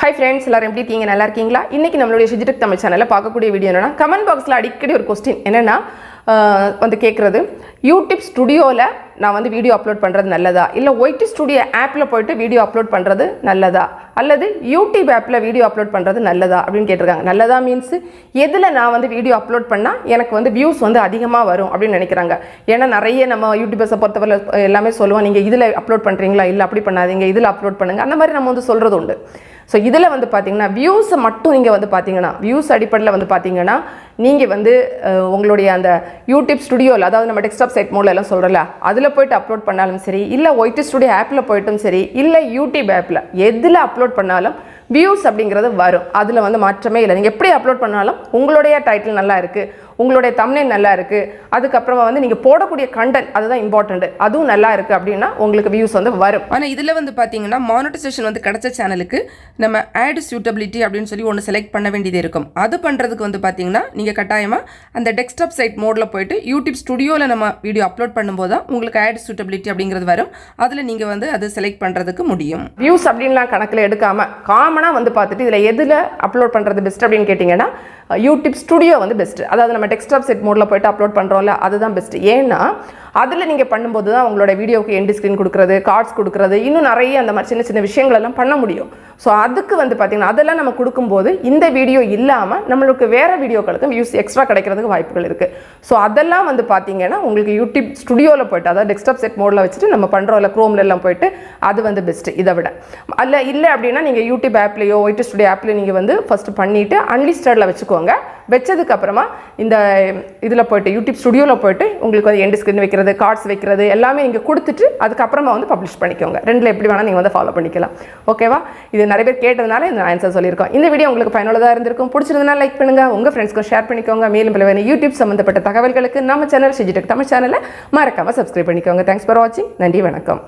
Hi friends, எல்லாரும் எப்படி இருக்கீங்க? நல்லா இருக்கீங்களா? இன்னைக்கு நம்மளுடைய டிஜிடெக் தமிழ் சேனலில் பார்க்கக்கூடிய வீடியோ என்னன்னா, கமெண்ட் பாக்ஸில் அடிக்கடி ஒரு கொஸ்டின் என்னென்னா வந்து கேட்குறது, யூடியூப் ஸ்டுடியோவில் நான் வந்து வீடியோ அப்லோட் பண்ணுறது நல்லதா, இல்லை ஒய்டி ஸ்டுடியோ ஆப்பில் போய்ட்டு வீடியோ அப்லோட் பண்ணுறது நல்லதா, அல்லது யூடியூப் ஆப்பில் வீடியோ அப்லோட் பண்ணுறது நல்லதா அப்படின்னு கேட்டிருக்காங்க. நல்லதா மீன்ஸ் எதில் நான் வந்து வீடியோ அப்லோட் பண்ணால் எனக்கு வந்து வியூஸ் வந்து அதிகமாக வரும் அப்படின்னு நினைக்கிறாங்க. ஏன்னா நிறைய நம்ம யூடியூபர்ஸை பொறுத்தவரை எல்லாமே சொல்லுவோம், நீங்கள் இதில் அப்லோட் பண்ணுறீங்களா, இல்லை அப்படி பண்ணாதீங்க, இதில் அப்லோட் பண்ணுங்கள், அந்த மாதிரி நம்ம வந்து சொல்கிறது உண்டு. ஸோ இதில் வந்து பார்த்தீங்கன்னா வியூஸை மட்டும் நீங்கள் வந்து பார்த்தீங்கன்னா வியூஸ் அடிப்படையில் வந்து பார்த்தீங்கன்னா நீங்கள் வந்து உங்களுடைய அந்த யூடியூப் ஸ்டுடியோவில், அதாவது நம்ம டெஸ்க்டாப் சைட் மோடில் எல்லாம் சொல்கிறல, அதில் போய்ட்டு அப்லோட் பண்ணாலும் சரி, இல்லை ஒய்டி ஸ்டுடியோ ஆப்பில் போய்ட்டும் சரி, இல்லை யூடியூப் ஆப்பில் எதில் அப்லோட் பண்ணாலும் வியூஸ் அப்படிங்கிறது வரும். அதில் வந்து மாற்றமே இல்லை. நீங்கள் எப்படி அப்லோட் பண்ணாலும் உங்களுடைய டைட்டில் நல்லா இருக்குது, உங்களுடைய தம்ப்நெயில் நல்லா இருக்குது, அதுக்கப்புறமா வந்து நீங்கள் போடக்கூடிய கண்டென்ட் அதுதான் இம்பார்ட்டண்ட், அதுவும் நல்லா இருக்குது அப்படின்னா உங்களுக்கு வியூஸ் வந்து வரும். ஆனால் இதில் வந்து பார்த்தீங்கன்னா மானிட்டைசேஷன் வந்து கிடைச்ச சேனலுக்கு நம்ம ஆட் சூட்டபிலிட்டி அப்படின்னு சொல்லி ஒன்று செலக்ட் பண்ண வேண்டியது இருக்கும். அது பண்ணுறதுக்கு வந்து பார்த்தீங்கன்னா நீங்கள் கட்டாயமாக அந்த டெஸ்க்டாப் சைட் மோடில் போய்ட்டு யூடியூப் ஸ்டுடியோவில் நம்ம வீடியோ அப்லோட் பண்ணும்போது தான் உங்களுக்கு ஆட் சூட்டபிலிட்டி அப்படிங்கிறது வரும். அதில் நீங்கள் வந்து அது செலக்ட் பண்ணுறதுக்கு முடியும். வியூஸ் அப்படின்லாம் கணக்கில் எடுக்காமல் காமனாக வந்து பார்த்துட்டு இதில் எதில் அப்லோட் பண்ணுறது பெஸ்ட் அப்படின்னு கேட்டிங்கன்னா யூடியூப் ஸ்டுடியோ வந்து பெஸ்ட்டு. அதாவது நம்ம டெஸ்க்டாப் செட் மோடில் போய்ட்டு அப்லோட் பண்ணுறோம்ல, அதுதான் பெஸ்ட்டு. ஏன்னா அதில் நீங்கள் பண்ணும்போது தான் உங்களோட வீடியோவுக்கு எண்ட் ஸ்க்ரீன் கொடுக்குறது, கார்ட்ஸ் கொடுக்குறது, இன்னும் நிறைய அந்த மாதிரி சின்ன சின்ன விஷயங்கள் எல்லாம் பண்ண முடியும். ஸோ அதுக்கு வந்து பார்த்திங்கன்னா அதெல்லாம் நம்ம கொடுக்கும்போது இந்த வீடியோ இல்லாமல் நம்மளுக்கு வேறு வீடியோக்களுக்கு வியூஸ் எக்ஸ்ட்ரா கிடைக்கிறதுக்கு வாய்ப்புகள் இருக்குது. ஸோ அதெல்லாம் வந்து பார்த்திங்கன்னா உங்களுக்கு யூடியூப் ஸ்டுடியோவில் போய்ட்டு, அதாவது டெஸ்க்டாப் செட் மோடில் வச்சுட்டு நம்ம பண்ணுறோம்ல, க்ரோமில் எல்லாம் போய்ட்டு அது வந்து பெஸ்ட்டு. இதை விட இல்லை அப்படின்னா நீங்கள் யூடியூப் ஆப்லேயோ ஒய்டி ஸ்டுடியோ ஆப்லேயோ நீங்கள் வந்து ஃபஸ்ட்டு பண்ணிவிட்டு அன்லிஸ்டடில் வச்சுக்கோங்க. வச்சதுக்கு அப்புறமா இந்த இதில் போய்ட்டு யூடியூப் ஸ்டுடியோவில் போய்ட்டு உங்களுக்கு வந்து எண்ட் ஸ்க்ரீன் வைக்கிறது, கார்ட்ஸ் வைக்கிறது எல்லாமே நீங்கள் கொடுத்துட்டு அதுக்கப்புறமா வந்து பப்ளிஷ் பண்ணிக்கோங்க. ரெண்டில் எப்படி வேணால் நீங்கள் வந்து ஃபாலோ பண்ணிக்கலாம். ஓகேவா? இது நிறைய பேர் கேட்டதுனால இந்த ஆன்சர் சொல்லியிருக்கோம். இந்த வீடியோ உங்களுக்கு பயனுள்ளதாக இருந்திருக்கும். பிடிச்சிருந்தனால லைக் பண்ணுங்கள், உங்கள் ஃப்ரெண்ட்ஸ்க்கும் ஷேர் பண்ணிக்கோங்க. மேலும் பல வேணும் யூடியூப் சம்மந்தப்பட்ட தகவல்களுக்கு நம்ம சேனல் டிஜிடெக் தமிழ் சேனலை மறக்காமல் சப்ஸ்கிரைப் பண்ணிக்கோங்க. தேங்க்ஸ் ஃபார் வாட்சிங். நன்றி, வணக்கம்.